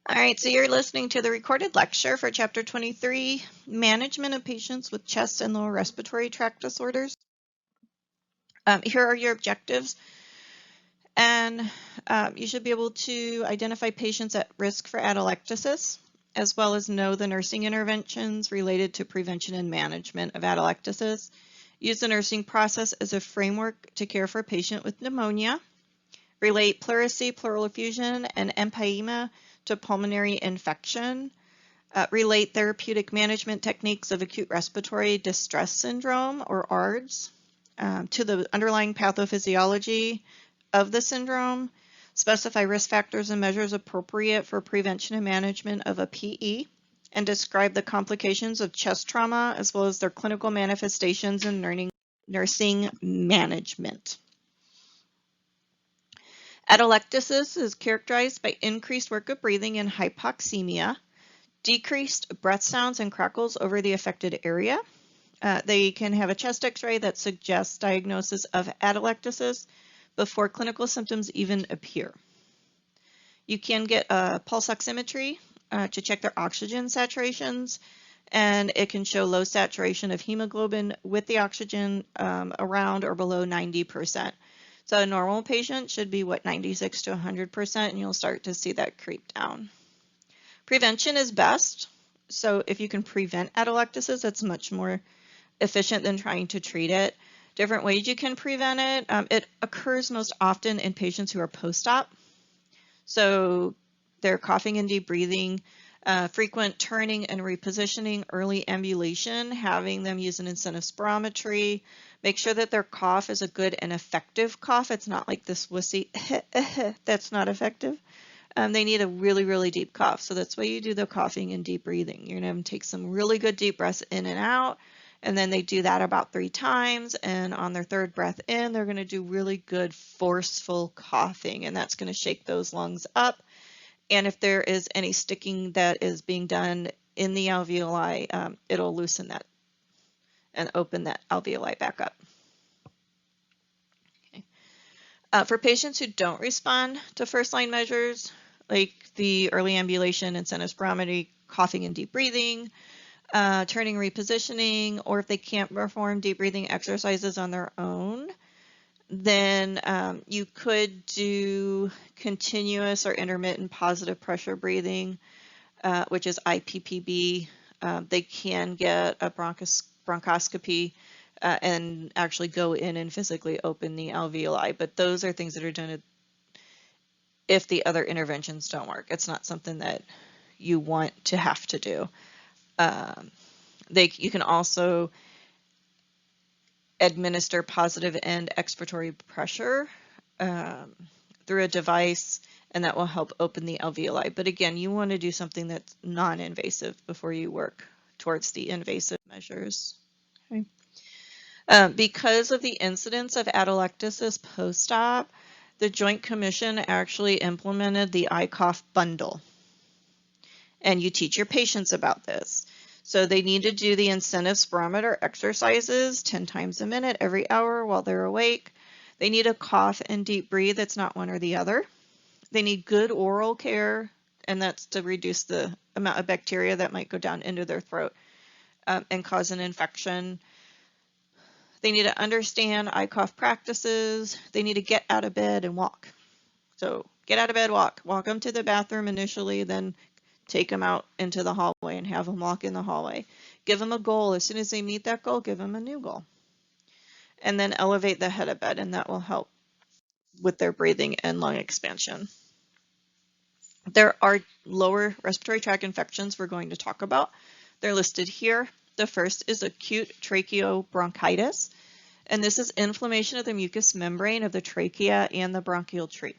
All right, so you're listening to the recorded lecture for Chapter 23, Management of Patients with Chest and Lower Respiratory Tract Disorders. Here are your objectives, and you should be able to identify patients at risk for atelectasis, as well as know the nursing interventions related to prevention and management of atelectasis. Use the nursing process as a framework to care for a patient with pneumonia. Relate pleurisy, pleural effusion, and empyema to pulmonary infection. Relate therapeutic management techniques of acute respiratory distress syndrome, or ARDS, to the underlying pathophysiology of the syndrome. Specify risk factors and measures appropriate for prevention and management of a PE, and describe the complications of chest trauma as well as their clinical manifestations in nursing management. Atelectasis is characterized by increased work of breathing and hypoxemia, decreased breath sounds and crackles over the affected area. They can have a chest x-ray that suggests diagnosis of atelectasis before clinical symptoms even appear. You can get a pulse oximetry to check their oxygen saturations, and it can show low saturation of hemoglobin with the oxygen around or below 90%. So a normal patient should be 96 to 100%, and you'll start to see that creep down. Prevention is best. So if you can prevent atelectasis, that's much more efficient than trying to treat it. Different ways you can prevent it. It occurs most often in patients who are post-op. So they're coughing and deep breathing, frequent turning and repositioning, early ambulation, having them use an incentive spirometry. Make sure that their cough is a good and effective cough. It's not like this wussy that's not effective. They need a really, really deep cough. So that's why you do the coughing and deep breathing. You're going to take some really good deep breaths in and out, and then they do that about 3 times. And on their third breath in, they're going to do really good forceful coughing, and that's going to shake those lungs up. And if there is any sticking that is being done in the alveoli, it'll loosen that and open that alveoli back up. Okay. For patients who don't respond to first-line measures, like the early ambulation, incentive spirometry, coughing and deep breathing, turning, repositioning, or if they can't perform deep breathing exercises on their own, then you could do continuous or intermittent positive pressure breathing, which is IPPB. They can get a bronchoscopy and actually go in and physically open the alveoli, but those are things that are done if the other interventions don't work. It's not something that you want to have to do. You can also administer positive end expiratory pressure through a device, and that will help open the alveoli. But again, you want to do something that's non-invasive before you work towards the invasive measures. Okay. Because of the incidence of atelectasis post-op, the Joint Commission actually implemented the ICOF bundle. And you teach your patients about this. So they need to do the incentive spirometer exercises 10 times a minute every hour while they're awake. They need to cough and deep breathe. It's not one or the other. They need good oral care, and that's to reduce the amount of bacteria that might go down into their throat and cause an infection. They need to understand ICOF practices. They need to get out of bed and walk. So get out of bed, walk. Walk them to the bathroom initially, then take them out into the hallway and have them walk in the hallway. Give them a goal. As soon as they meet that goal, give them a new goal. And then elevate the head of bed, and that will help with their breathing and lung expansion. There are lower respiratory tract infections we're going to talk about. They're listed here. The first is acute tracheobronchitis, and this is inflammation of the mucous membrane of the trachea and the bronchial tree.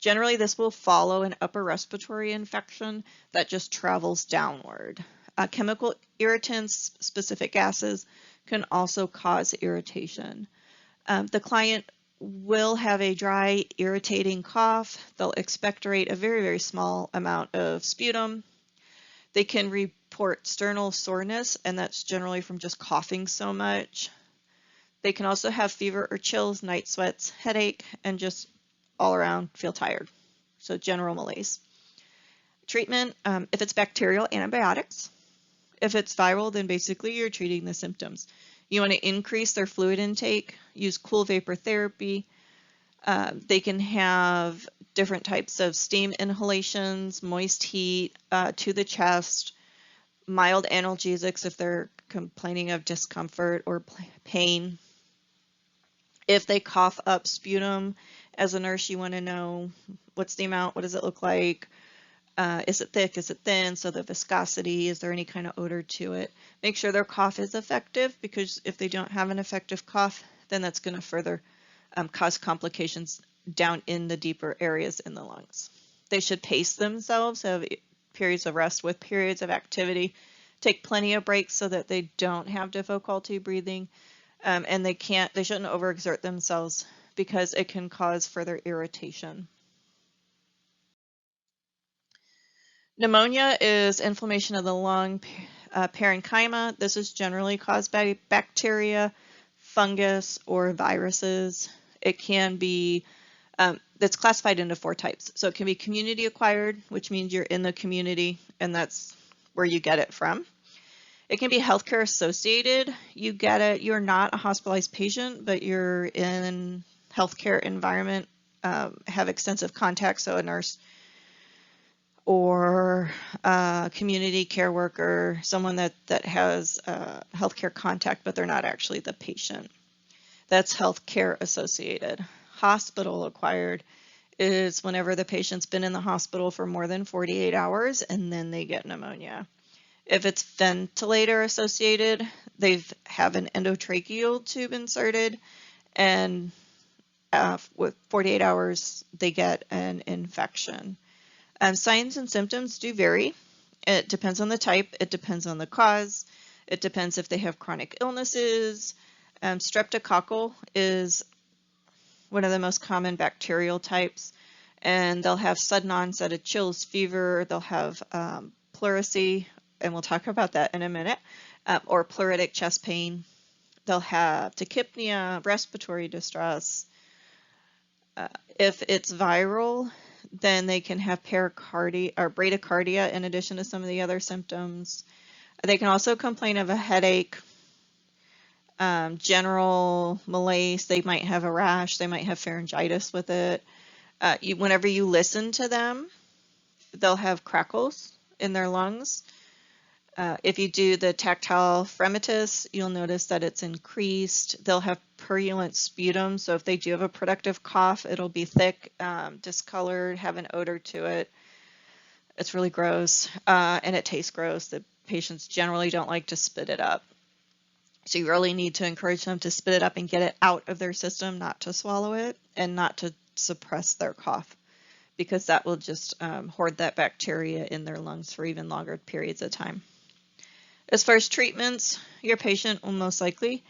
Generally, this will follow an upper respiratory infection that just travels downward. Chemical irritants, specific gases, can also cause irritation. The client will have a dry, irritating cough. They'll expectorate a very, very small amount of sputum. They can report sternal soreness, and that's generally from just coughing so much. They can also have fever or chills, night sweats, headache, and just all around feel tired. So general malaise. Treatment, if it's bacterial, antibiotics. If it's viral, then basically you're treating the symptoms. You want to increase their fluid intake, use cool vapor therapy. They can have different types of steam inhalations, moist heat to the chest, mild analgesics if they're complaining of discomfort or pain. If they cough up sputum, as a nurse, you want to know what's the amount, what does it look like, is it thick, is it thin, so the viscosity, is there any kind of odor to it. Make sure their cough is effective, because if they don't have an effective cough, then that's going to further cause complications down in the deeper areas in the lungs. They should pace themselves, have periods of rest with periods of activity, take plenty of breaks so that they don't have difficulty breathing, and they shouldn't overexert themselves because it can cause further irritation. Pneumonia is inflammation of the lung parenchyma. This is generally caused by bacteria, fungus, or viruses. It can be, it's classified into 4 types. So it can be community acquired, which means you're in the community and that's where you get it from. It can be healthcare associated. You get it, you're not a hospitalized patient, but you're in healthcare environment, have extensive contacts, so a nurse or a community care worker, someone that has healthcare contact, but they're not actually the patient. That's healthcare associated. Hospital acquired is whenever the patient's been in the hospital for more than 48 hours and then they get pneumonia. If it's ventilator associated, they have an endotracheal tube inserted, and with 48 hours, they get an infection. Signs and symptoms do vary. It depends on the type. It depends on the cause. It depends if they have chronic illnesses. Streptococcal is one of the most common bacterial types, and they'll have sudden onset of chills, fever. They'll have pleurisy, and we'll talk about that in a minute, or pleuritic chest pain. They'll have tachypnea, respiratory distress. If it's viral, then they can have pericardia or bradycardia in addition to some of the other symptoms. They can also complain of a headache, general malaise. They might have a rash. They might have pharyngitis with it. Whenever you listen to them, they'll have crackles in their lungs. If you do the tactile fremitus, you'll notice that it's increased. They'll have purulent sputum, so if they do have a productive cough, it'll be thick, discolored, have an odor to it. It's really gross, and it tastes gross. The patients generally don't like to spit it up. So you really need to encourage them to spit it up and get it out of their system, not to swallow it, and not to suppress their cough, because that will just hoard that bacteria in their lungs for even longer periods of time. As far as treatments, your patient will most likely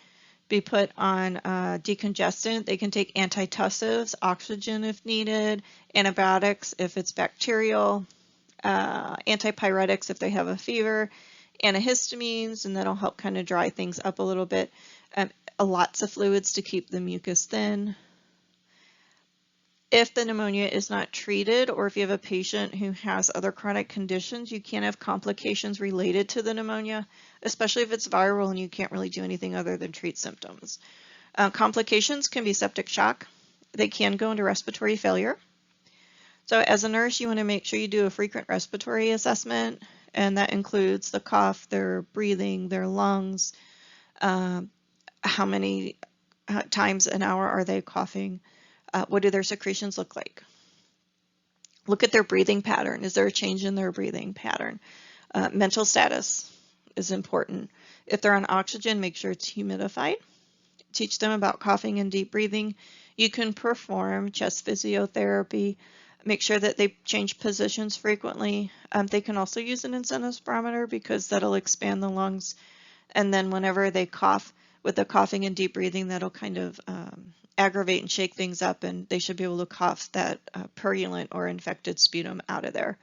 be put on decongestant. They can take antitussives, oxygen if needed, antibiotics if it's bacterial, antipyretics if they have a fever, antihistamines, and that'll help kind of dry things up a little bit. Lots of fluids to keep the mucus thin. If the pneumonia is not treated, or if you have a patient who has other chronic conditions, you can have complications related to the pneumonia, especially if it's viral and you can't really do anything other than treat symptoms. Complications can be septic shock. They can go into respiratory failure. So as a nurse, you want to make sure you do a frequent respiratory assessment, and that includes the cough, their breathing, their lungs, how many times an hour are they coughing. What do their secretions look like? Look at their breathing pattern. Is there a change in their breathing pattern? Mental status is important. If they're on oxygen, make sure it's humidified. Teach them about coughing and deep breathing. You can perform chest physiotherapy. Make sure that they change positions frequently. They can also use an incentive spirometer because that'll expand the lungs. And then whenever they cough, with the coughing and deep breathing, that'll kind of aggravate and shake things up, and they should be able to cough that purulent or infected sputum out of there.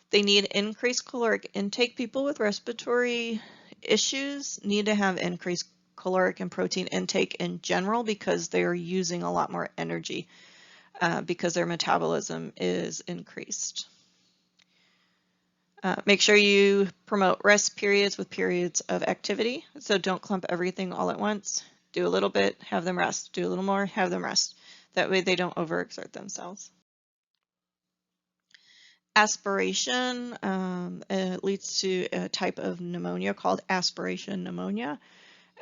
They need increased caloric intake. People with respiratory issues need to have increased caloric and protein intake in general because they are using a lot more energy because their metabolism is increased. Make sure you promote rest periods with periods of activity. So don't clump everything all at once. Do a little bit, have them rest. Do a little more, have them rest. That way they don't overexert themselves. Aspiration leads to a type of pneumonia called aspiration pneumonia.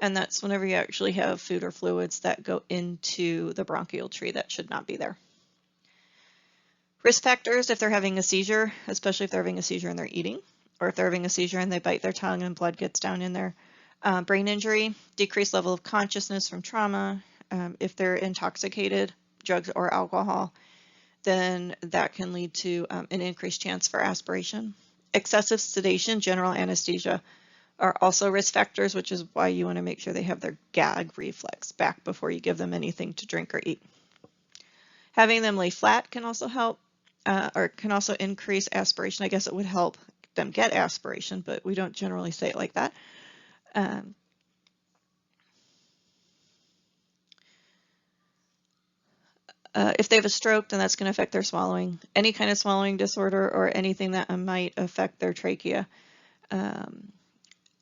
And that's whenever you actually have food or fluids that go into the bronchial tree that should not be there. Risk factors if they're having a seizure, especially if they're having a seizure and they're eating, or if they're having a seizure and they bite their tongue and blood gets down in there. Brain injury, decreased level of consciousness from trauma. If they're intoxicated, drugs or alcohol, then that can lead to an increased chance for aspiration. Excessive sedation, general anesthesia are also risk factors, which is why you want to make sure they have their gag reflex back before you give them anything to drink or eat. Having them lay flat can also help. Or can also increase aspiration. I guess it would help them get aspiration, but we don't generally say it like that. If they have a stroke, then that's going to affect their swallowing. Any kind of swallowing disorder or anything that might affect their trachea.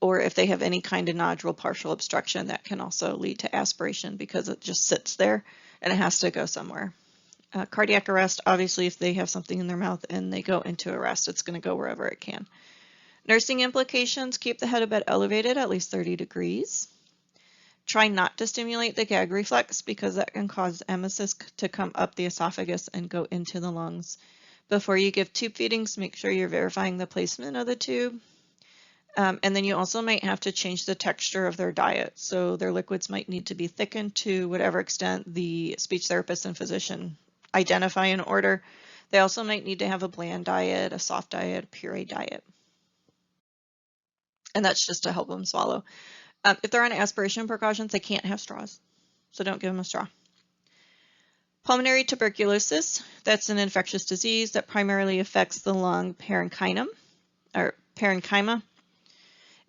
Or if they have any kind of nodule partial obstruction, that can also lead to aspiration because it just sits there and it has to go somewhere. Cardiac arrest, obviously, if they have something in their mouth and they go into arrest, it's going to go wherever it can. Nursing implications, keep the head a bit elevated, at least 30 degrees. Try not to stimulate the gag reflex because that can cause emesis to come up the esophagus and go into the lungs. Before you give tube feedings, make sure you're verifying the placement of the tube. And then you also might have to change the texture of their diet. So their liquids might need to be thickened to whatever extent the speech therapist and physician identify and order. They also might need to have a bland diet, a soft diet, a puree diet. And that's just to help them swallow. If they're on aspiration precautions, they can't have straws. So don't give them a straw. Pulmonary tuberculosis, that's an infectious disease that primarily affects the lung parenchyma. It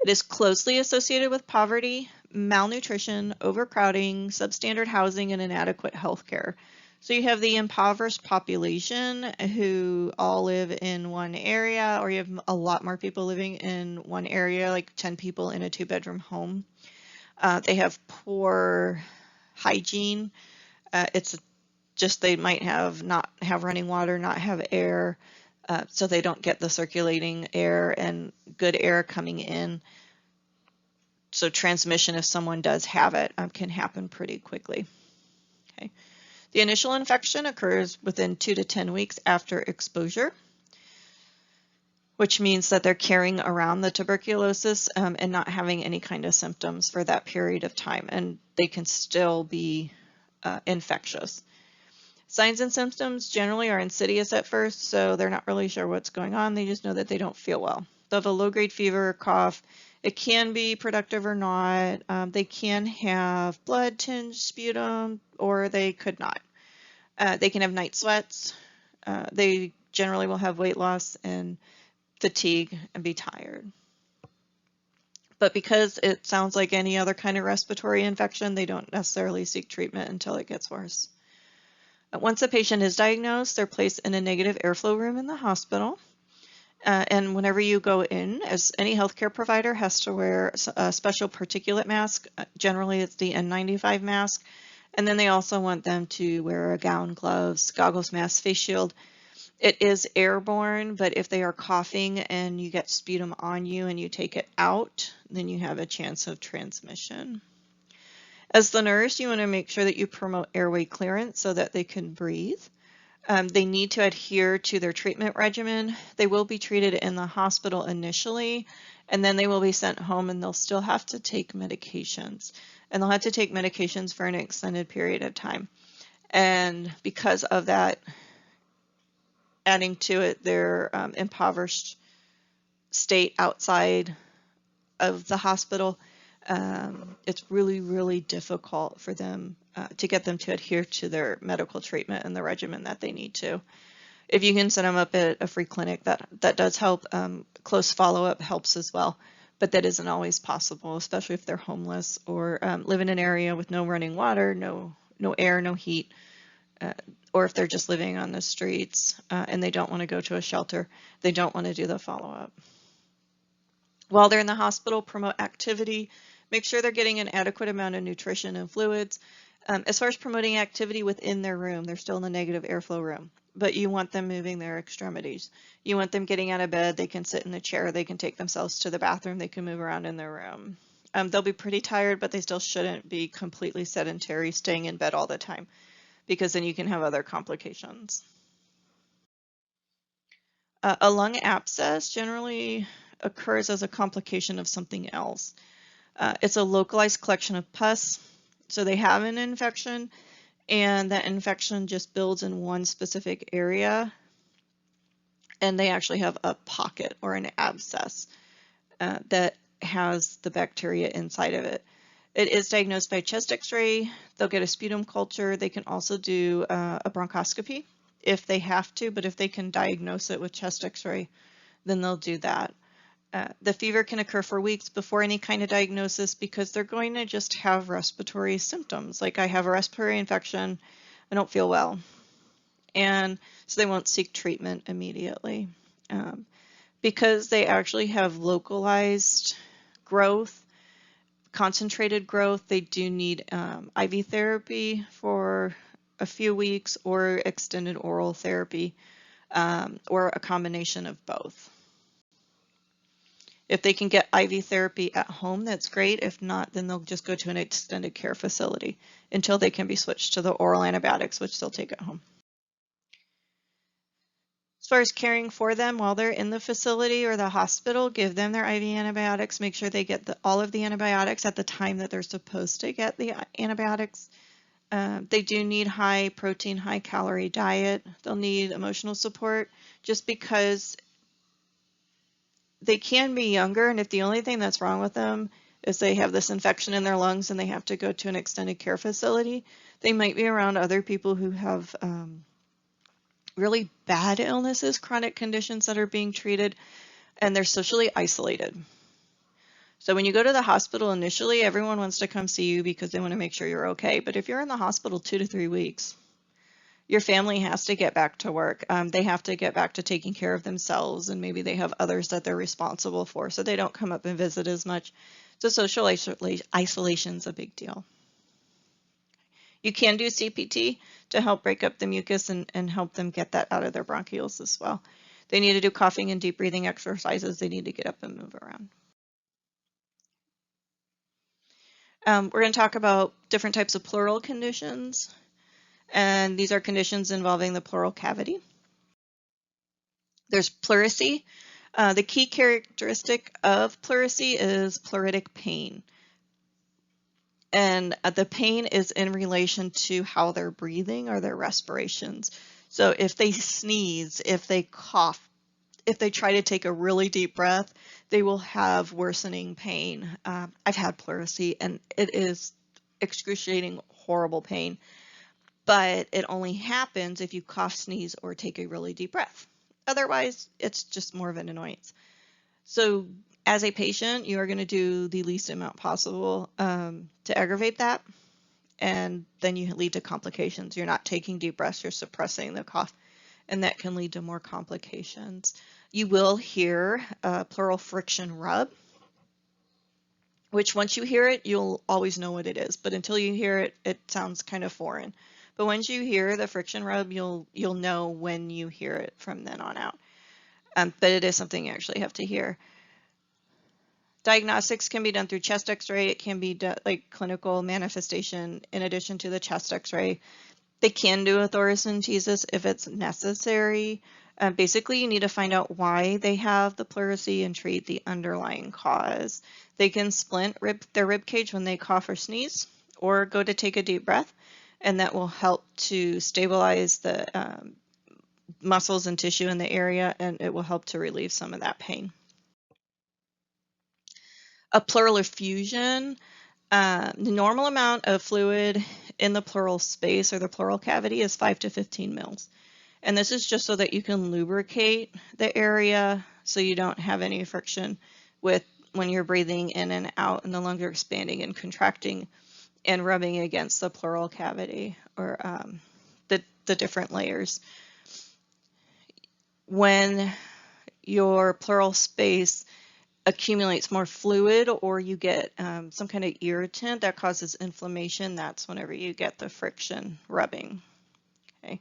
is closely associated with poverty, malnutrition, overcrowding, substandard housing, and inadequate health care. So you have the impoverished population who all live in one area, or you have a lot more people living in one area, like 10 people in a 2-bedroom home. They have poor hygiene. It's just they might not have running water, not have air, so they don't get the circulating air and good air coming in. So transmission, if someone does have it, can happen pretty quickly. Okay. The initial infection occurs within 2 to 10 weeks after exposure, which means that they're carrying around the tuberculosis and not having any kind of symptoms for that period of time, and they can still be infectious. Signs and symptoms generally are insidious at first, so they're not really sure what's going on. They just know that they don't feel well. They'll have a low-grade fever or cough. It can be productive or not. They can have blood-tinged sputum, or they could not. They can have night sweats. They generally will have weight loss and fatigue and be tired. But because it sounds like any other kind of respiratory infection, they don't necessarily seek treatment until it gets worse. Once a patient is diagnosed, they're placed in a negative airflow room in the hospital. And whenever you go in, as any healthcare provider has to wear a special particulate mask. Generally, it's the N95 mask. And then they also want them to wear a gown, gloves, goggles, mask, face shield. It is airborne, but if they are coughing and you get sputum on you and you take it out, then you have a chance of transmission. As the nurse, you want to make sure that you promote airway clearance so that they can breathe. They need to adhere to their treatment regimen. They will be treated in the hospital initially, and then they will be sent home and they'll still have to take medications. And they'll have to take medications for an extended period of time. And because of that, adding to it their impoverished state outside of the hospital, it's really, really difficult for them to get them to adhere to their medical treatment and the regimen that they need to. If you can set them up at a free clinic, that does help. Close follow-up helps as well, but that isn't always possible, especially if they're homeless or live in an area with no running water, no air, no heat. or if they're just living on the streets and they don't want to go to a shelter, they don't want to do the follow-up. While they're in the hospital, promote activity. Make sure they're getting an adequate amount of nutrition and fluids. As far as promoting activity within their room, they're still in the negative airflow room, but you want them moving their extremities. You want them getting out of bed. They can sit in the chair. They can take themselves to the bathroom. They can move around in their room. They'll be pretty tired, but they still shouldn't be completely sedentary, staying in bed all the time, because then you can have other complications. A lung abscess generally occurs as a complication of something else. It's a localized collection of pus. So they have an infection, and that infection just builds in one specific area, and they actually have a pocket or an abscess that has the bacteria inside of it. It is diagnosed by chest x-ray. They'll get a sputum culture. They can also do a bronchoscopy if they have to, but if they can diagnose it with chest x-ray, then they'll do that. The fever can occur for weeks before any kind of diagnosis because they're going to just have respiratory symptoms. Like, I have a respiratory infection, I don't feel well. And so they won't seek treatment immediately. Because they actually have localized growth, concentrated growth, they do need IV therapy for a few weeks or extended oral therapy or a combination of both. If they can get IV therapy at home, that's great. If not, then they'll just go to an extended care facility until they can be switched to the oral antibiotics, which they'll take at home. As far as caring for them while they're in the facility or the hospital, give them their IV antibiotics. Make sure they get all of the antibiotics at the time that they're supposed to get the antibiotics. They do need high protein, high calorie diet. They'll need emotional support just because they can be younger, and if the only thing that's wrong with them is they have this infection in their lungs and they have to go to an extended care facility, they might be around other people who have really bad illnesses, chronic conditions that are being treated, and they're socially isolated. So when you go to the hospital initially, everyone wants to come see you because they want to make sure you're okay. But if you're in the hospital 2 to 3 weeks, your family has to get back to work. They have to get back to taking care of themselves, and maybe they have others that they're responsible for, so they don't come up and visit as much. So social isolation is a big deal. You can do CPT to help break up the mucus and help them get that out of their bronchioles as well. They need to do coughing and deep breathing exercises. They need to get up and move around. We're going to talk about different types of pleural conditions. And these are conditions involving the pleural cavity. There's pleurisy. The key characteristic of pleurisy is pleuritic pain. And the pain is in relation to how they're breathing or their respirations. So if they sneeze, if they cough, if they try to take a really deep breath, they will have worsening pain. I've had pleurisy, and it is excruciating, horrible pain. But it only happens if you cough, sneeze, or take a really deep breath. Otherwise, it's just more of an annoyance. So as a patient, you are going to do the least amount possible to aggravate that, and then you lead to complications. You're not taking deep breaths, you're suppressing the cough, and that can lead to more complications. You will hear a pleural friction rub, which once you hear it, you'll always know what it is. But until you hear it, it sounds kind of foreign. But once you hear the friction rub, you'll know when you hear it from then on out. But it is something you actually have to hear. Diagnostics can be done through chest x-ray. It can be like clinical manifestation in addition to the chest x-ray. They can do a thoracentesis if it's necessary. Basically, you need to find out why they have the pleurisy and treat the underlying cause. They can splint their rib cage when they cough or sneeze, or go to take a deep breath, and that will help to stabilize the muscles and tissue in the area, and it will help to relieve some of that pain. A pleural effusion, the normal amount of fluid in the pleural space or the pleural cavity is 5 to 15 mils. And this is just so that you can lubricate the area so you don't have any friction with when you're breathing in and out and the lungs are expanding and contracting and rubbing against the pleural cavity or the different layers. When your pleural space accumulates more fluid or you get some kind of irritant that causes inflammation, that's whenever you get the friction rubbing. Okay.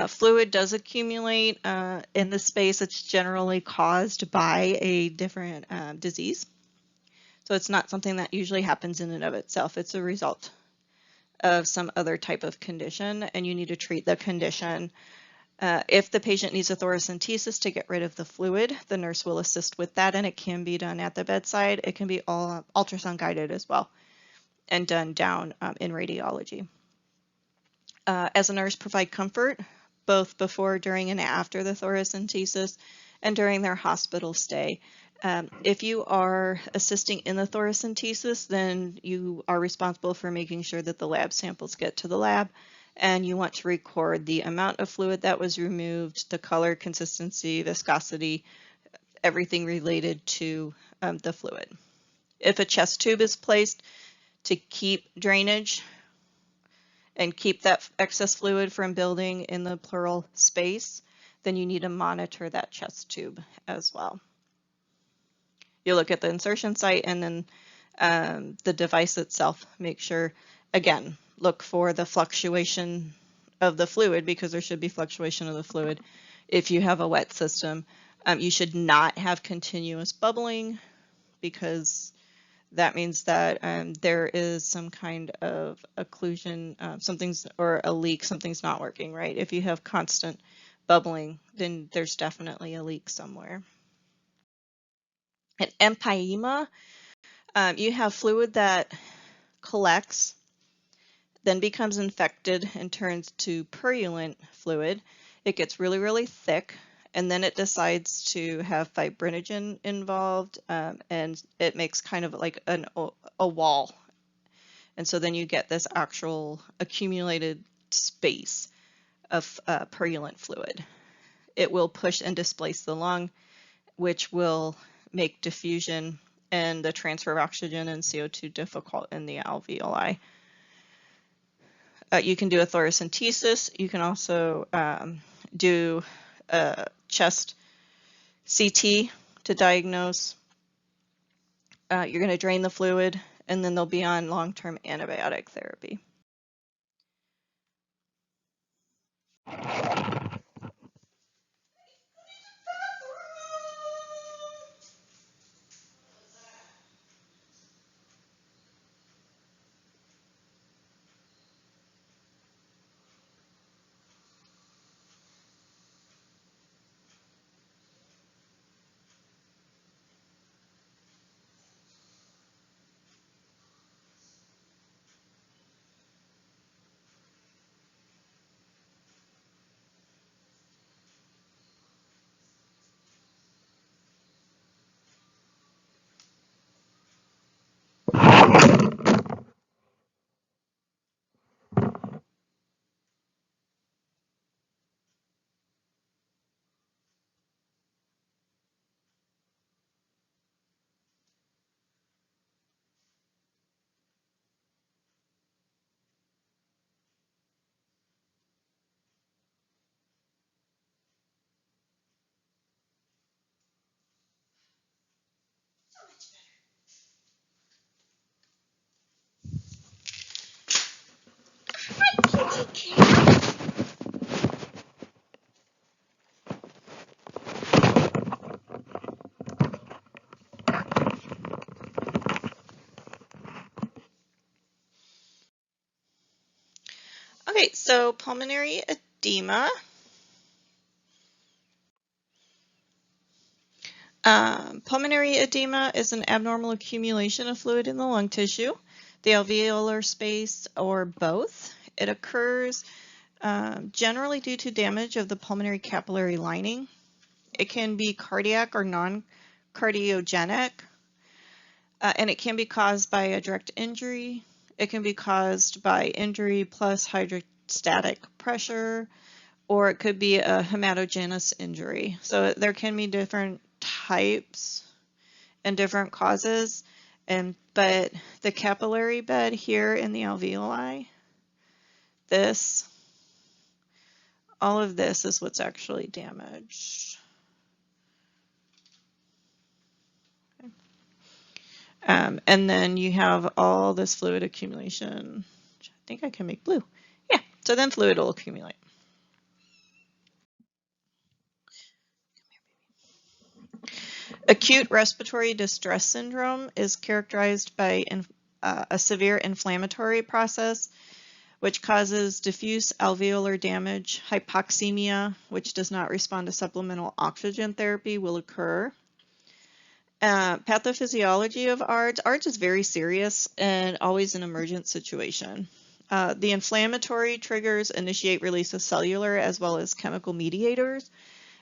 Fluid does accumulate in the space. It's generally caused by a different disease. So it's not something that usually happens in and of itself. It's a result of some other type of condition, and you need to treat the condition. If the patient needs a thoracentesis to get rid of the fluid, the nurse will assist with that, and it can be done at the bedside. It can be all ultrasound guided as well, and done down in radiology. As a nurse, provide comfort both before, during, and after the thoracentesis and during their hospital stay. If you are assisting in the thoracentesis, then you are responsible for making sure that the lab samples get to the lab, and you want to record the amount of fluid that was removed, the color, consistency, viscosity, everything related to the fluid. If a chest tube is placed to keep drainage and keep that excess fluid from building in the pleural space, then you need to monitor that chest tube as well. You look at the insertion site and then the device itself. Make sure, again, look for the fluctuation of the fluid, because there should be fluctuation of the fluid. If you have a wet system, you should not have continuous bubbling, because that means that there is some kind of occlusion, or a leak, something's not working right. If you have constant bubbling, then there's definitely a leak somewhere. At empyema, you have fluid that collects, then becomes infected and turns to purulent fluid. It gets really, really thick, and then it decides to have fibrinogen involved, and it makes kind of like a wall. And so then you get this actual accumulated space of purulent fluid. It will push and displace the lung, which will make diffusion and the transfer of oxygen and CO2 difficult in the alveoli. You can do a thoracentesis. You can also do a chest CT to diagnose. You're going to drain the fluid, and then they'll be on long-term antibiotic therapy. Okay, so pulmonary edema. Pulmonary edema is an abnormal accumulation of fluid in the lung tissue, the alveolar space, or both. It occurs generally due to damage of the pulmonary capillary lining. It can be cardiac or non-cardiogenic, and it can be caused by a direct injury. It can be caused by injury plus hydrostatic pressure, or it could be a hematogenous injury. So there can be different types and different causes, but the capillary bed here in the alveoli, this all of this is what's actually damaged. And then you have all this fluid accumulation. I think I can make blue. Yeah, so then fluid will accumulate. Acute respiratory distress syndrome is characterized by a severe inflammatory process which causes diffuse alveolar damage. Hypoxemia, which does not respond to supplemental oxygen therapy, will occur. Pathophysiology of ARDS. ARDS is very serious and always an emergent situation. The inflammatory triggers initiate release of cellular as well as chemical mediators,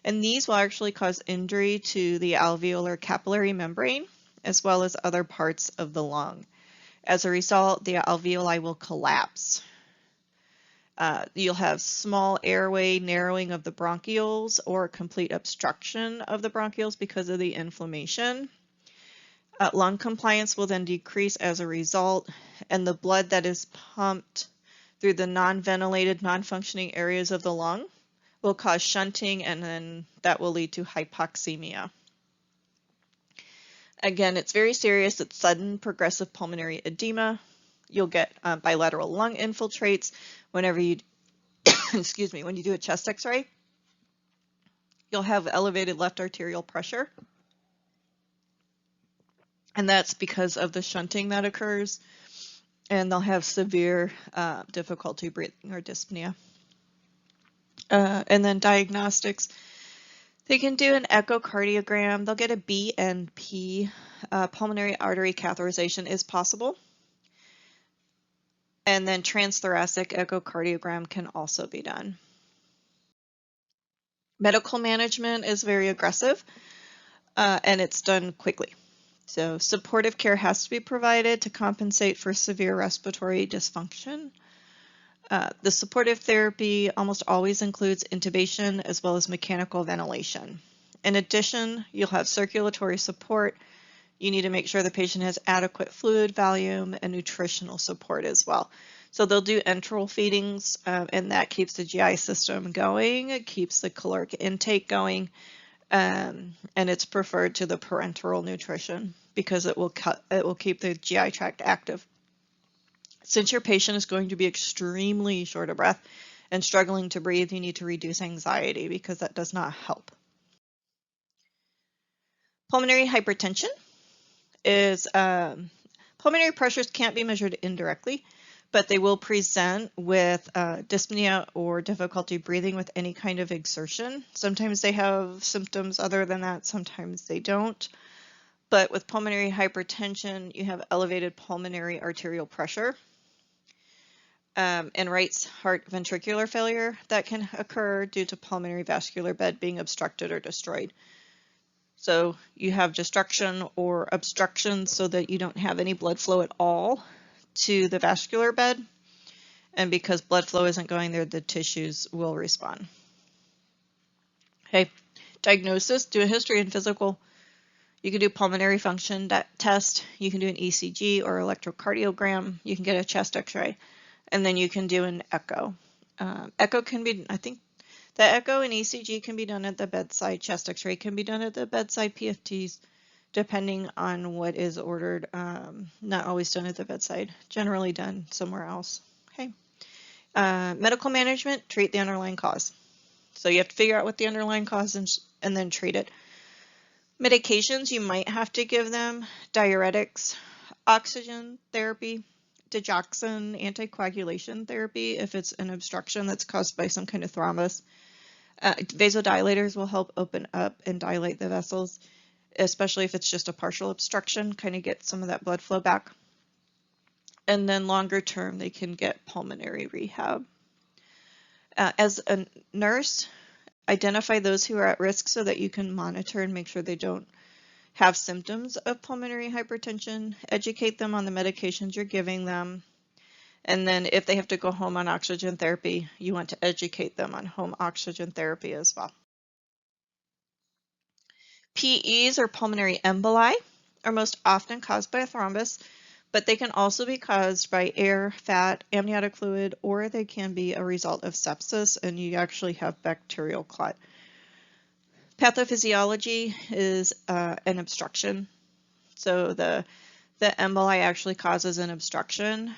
and these will actually cause injury to the alveolar capillary membrane as well as other parts of the lung. As a result, the alveoli will collapse. You'll have small airway narrowing of the bronchioles or complete obstruction of the bronchioles because of the inflammation. Lung compliance will then decrease as a result, and the blood that is pumped through the non-ventilated, non-functioning areas of the lung will cause shunting, and then that will lead to hypoxemia. Again, it's very serious. It's sudden progressive pulmonary edema. You'll get bilateral lung infiltrates whenever you, excuse me, when you do a chest x-ray. You'll have elevated left arterial pressure, and that's because of the shunting that occurs, and they'll have severe difficulty breathing or dyspnea. And then diagnostics, they can do an echocardiogram. They'll get a BNP. Pulmonary artery catheterization is possible. And then transthoracic echocardiogram can also be done. Medical management is very aggressive, and it's done quickly. So supportive care has to be provided to compensate for severe respiratory dysfunction. The supportive therapy almost always includes intubation as well as mechanical ventilation. In addition, you'll have circulatory support. You need to make sure the patient has adequate fluid volume and nutritional support as well. So they'll do enteral feedings, and that keeps the GI system going. It keeps the caloric intake going, and it's preferred to the parenteral nutrition because it will keep the GI tract active. Since your patient is going to be extremely short of breath and struggling to breathe, you need to reduce anxiety because that does not help. Pulmonary hypertension is pulmonary pressures can't be measured indirectly, but they will present with dyspnea or difficulty breathing with any kind of exertion. Sometimes they have symptoms other than that, sometimes they don't. But with pulmonary hypertension, you have elevated pulmonary arterial pressure. And right heart ventricular failure that can occur due to pulmonary vascular bed being obstructed or destroyed. So you have destruction or obstruction so that you don't have any blood flow at all to the vascular bed. And because blood flow isn't going there, the tissues will respond. Okay, diagnosis, do a history and physical. You can do pulmonary function test. You can do an ECG or electrocardiogram. You can get a chest x-ray. And then you can do an echo. Echo can be, I think, the echo and ECG can be done at the bedside. Chest x-ray can be done at the bedside. PFTs, depending on what is ordered, not always done at the bedside, generally done somewhere else. Okay. Medical management, treat the underlying cause. So you have to figure out what the underlying cause is and then treat it. Medications, you might have to give them diuretics, oxygen therapy, digoxin, anticoagulation therapy if it's an obstruction that's caused by some kind of thrombus. Vasodilators will help open up and dilate the vessels, especially if it's just a partial obstruction, kind of get some of that blood flow back. And then longer term, they can get pulmonary rehab. As a nurse, identify those who are at risk so that you can monitor and make sure they don't have symptoms of pulmonary hypertension, educate them on the medications you're giving them, and then if they have to go home on oxygen therapy, you want to educate them on home oxygen therapy as well. PEs or pulmonary emboli are most often caused by a thrombus, but they can also be caused by air, fat, amniotic fluid, or they can be a result of sepsis, and you actually have bacterial clot. Pathophysiology is an obstruction. So the emboli actually causes an obstruction,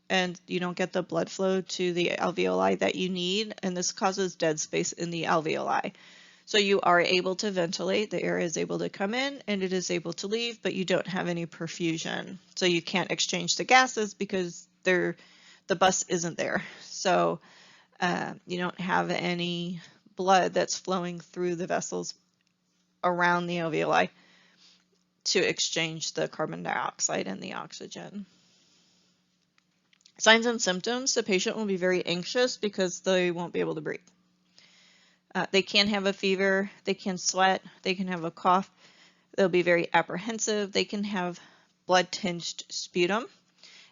and you don't get the blood flow to the alveoli that you need, and this causes dead space in the alveoli. So you are able to ventilate, the air is able to come in and it is able to leave, but you don't have any perfusion. So you can't exchange the gases because the bus isn't there. So you don't have any blood that's flowing through the vessels around the alveoli to exchange the carbon dioxide and the oxygen. Signs and symptoms, the patient will be very anxious because they won't be able to breathe. They can have a fever, they can sweat, they can have a cough, they'll be very apprehensive, they can have blood-tinged sputum,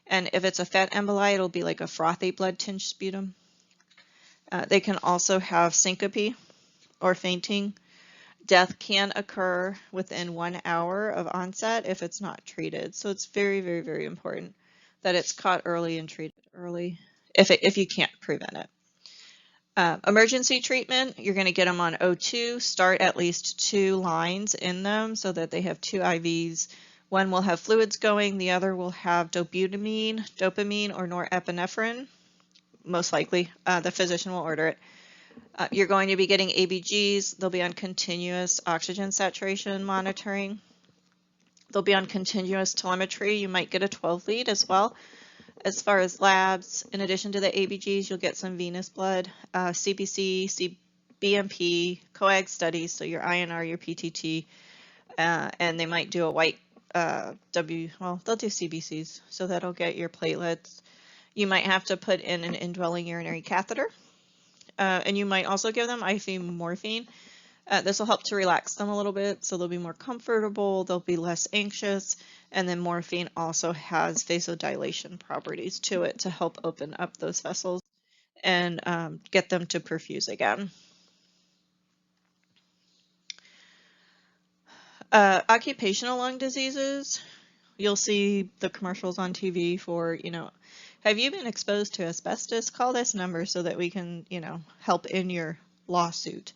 and if it's a fat emboli, it'll be like a frothy blood-tinged sputum. They can also have syncope or fainting. Death can occur within 1 hour of onset if it's not treated, so it's very, very, very important that it's caught early and treated early if you can't prevent it. Emergency treatment, you're going to get them on O2, start at least 2 lines in them so that they have 2 IVs. One will have fluids going, the other will have dopamine, or norepinephrine, most likely. The physician will order it. You're going to be getting ABGs, they'll be on continuous oxygen saturation monitoring. They'll be on continuous telemetry, you might get a 12 lead as well. As far as labs, in addition to the ABGs, you'll get some venous blood, CBC, BMP, coag studies, so your INR, your PTT, and they might do a white they'll do CBCs, so that'll get your platelets. You might have to put in an indwelling urinary catheter, and you might also give them IV morphine. This will help to relax them a little bit, so they'll be more comfortable, they'll be less anxious, and then morphine also has vasodilation properties to it to help open up those vessels and get them to perfuse again. Occupational lung diseases, you'll see the commercials on TV for, have you been exposed to asbestos? Call this number so that we can, help in your lawsuit.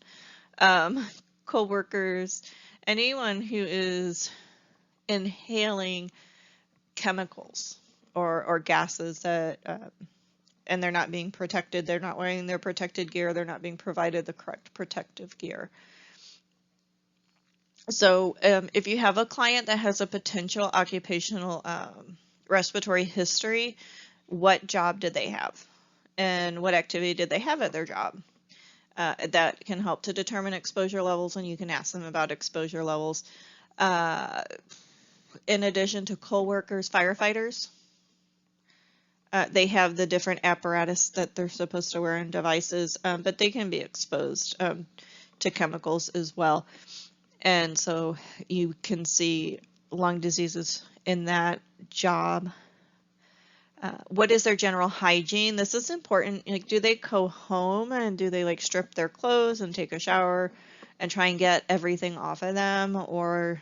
Co-workers, anyone who is inhaling chemicals or gases that and they're not being protected, they're not wearing their protected gear, they're not being provided the correct protective gear. So if you have a client that has a potential occupational respiratory history, what job did they have and what activity did they have at their job? That can help to determine exposure levels, and you can ask them about exposure levels. In addition to co-workers, firefighters, they have the different apparatus that they're supposed to wear and devices, but they can be exposed to chemicals as well. And so you can see lung diseases in that job. What is their general hygiene? This is important. Like, do they go home and do they like strip their clothes and take a shower and try and get everything off of them? Or,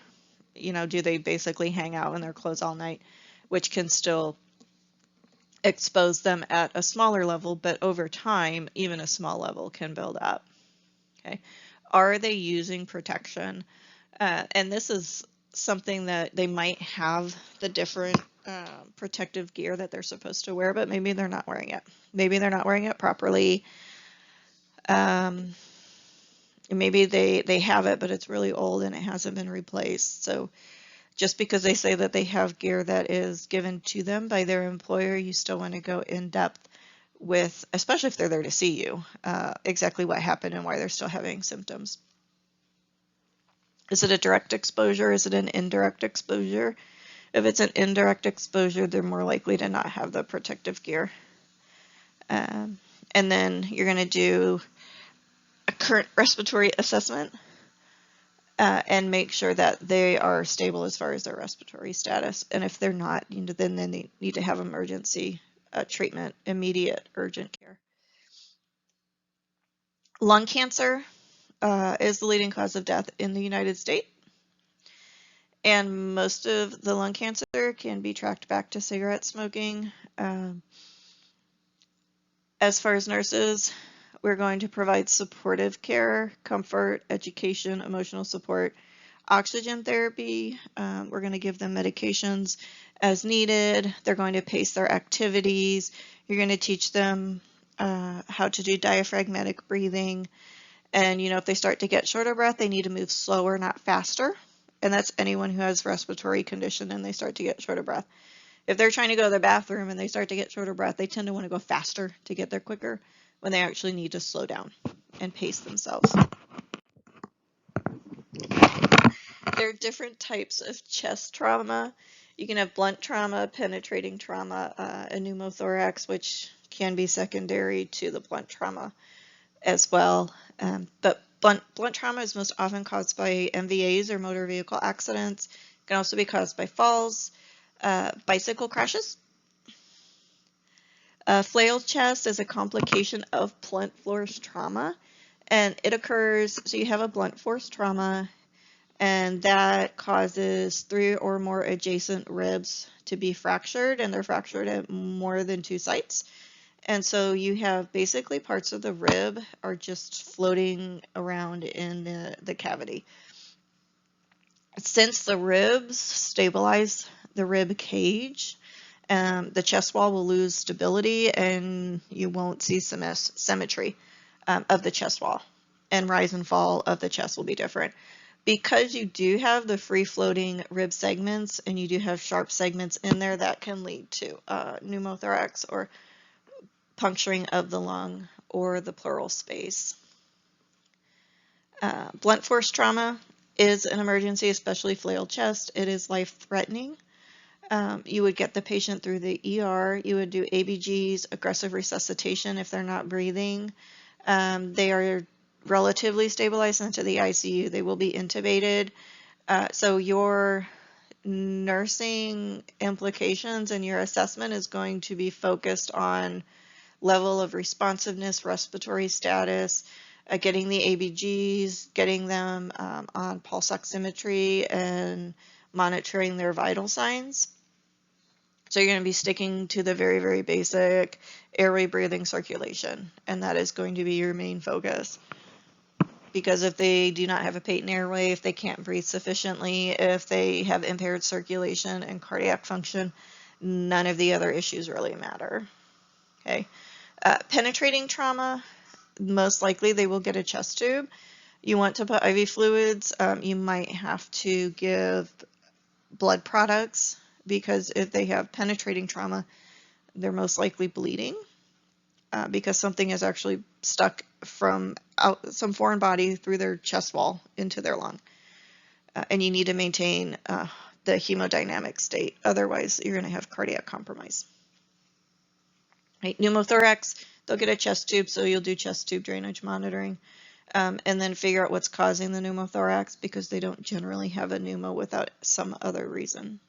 do they basically hang out in their clothes all night, which can still expose them at a smaller level, but over time, even a small level can build up. Okay. Are they using protection? And this is something that they might have the different protective gear that they're supposed to wear, but maybe they're not wearing it. Maybe they're not wearing it properly. Maybe they have it, but it's really old and it hasn't been replaced. So just because they say that they have gear that is given to them by their employer, you still want to go in depth with, especially if they're there to see you, exactly what happened and why they're still having symptoms. Is it a direct exposure? Is it an indirect exposure? If it's an indirect exposure, they're more likely to not have the protective gear. And then you're going to do a current respiratory assessment and make sure that they are stable as far as their respiratory status. And if they're not, then they need to have emergency treatment, immediate, urgent care. Lung cancer is the leading cause of death in the United States. And most of the lung cancer can be tracked back to cigarette smoking. As far as nurses, we're going to provide supportive care, comfort, education, emotional support, oxygen therapy. We're going to give them medications as needed. They're going to pace their activities. You're going to teach them how to do diaphragmatic breathing. And, if they start to get short of breath, they need to move slower, not faster. And that's anyone who has respiratory condition and they start to get short of breath. If they're trying to go to the bathroom and they start to get short of breath, they tend to want to go faster to get there quicker when they actually need to slow down and pace themselves. There are different types of chest trauma. You can have blunt trauma, penetrating trauma, a pneumothorax, which can be secondary to the blunt trauma as well. But blunt trauma is most often caused by MVAs or motor vehicle accidents. It can also be caused by falls, bicycle crashes. Flail chest is a complication of blunt force trauma, and it occurs, so you have a blunt force trauma, and that causes 3 or more adjacent ribs to be fractured, and they're fractured at more than 2 sites. And so you have basically parts of the rib are just floating around in the cavity. Since the ribs stabilize the rib cage, the chest wall will lose stability and you won't see symmetry of the chest wall, and rise and fall of the chest will be different. Because you do have the free-floating rib segments and you do have sharp segments in there, that can lead to pneumothorax or puncturing of the lung or the pleural space. Blunt force trauma is an emergency, especially flail chest. It is life-threatening. You would get the patient through the ER. You would do ABGs, aggressive resuscitation if they're not breathing. They are relatively stabilized into the ICU. They will be intubated. So your nursing implications and your assessment is going to be focused on level of responsiveness, respiratory status, getting the ABGs, getting them on pulse oximetry, and monitoring their vital signs. So you're going to be sticking to the very, very basic airway, breathing, circulation, and that is going to be your main focus. Because if they do not have a patent airway, if they can't breathe sufficiently, if they have impaired circulation and cardiac function, none of the other issues really matter. Okay. Penetrating trauma, most likely they will get a chest tube. You want to put IV fluids. You might have to give blood products, because if they have penetrating trauma, they're most likely bleeding because something is actually stuck from some foreign body through their chest wall into their lung. And you need to maintain the hemodynamic state. Otherwise, you're going to have cardiac compromise. Right. Pneumothorax, they'll get a chest tube, so you'll do chest tube drainage monitoring. And then figure out what's causing the pneumothorax, because they don't generally have a pneumo without some other reason.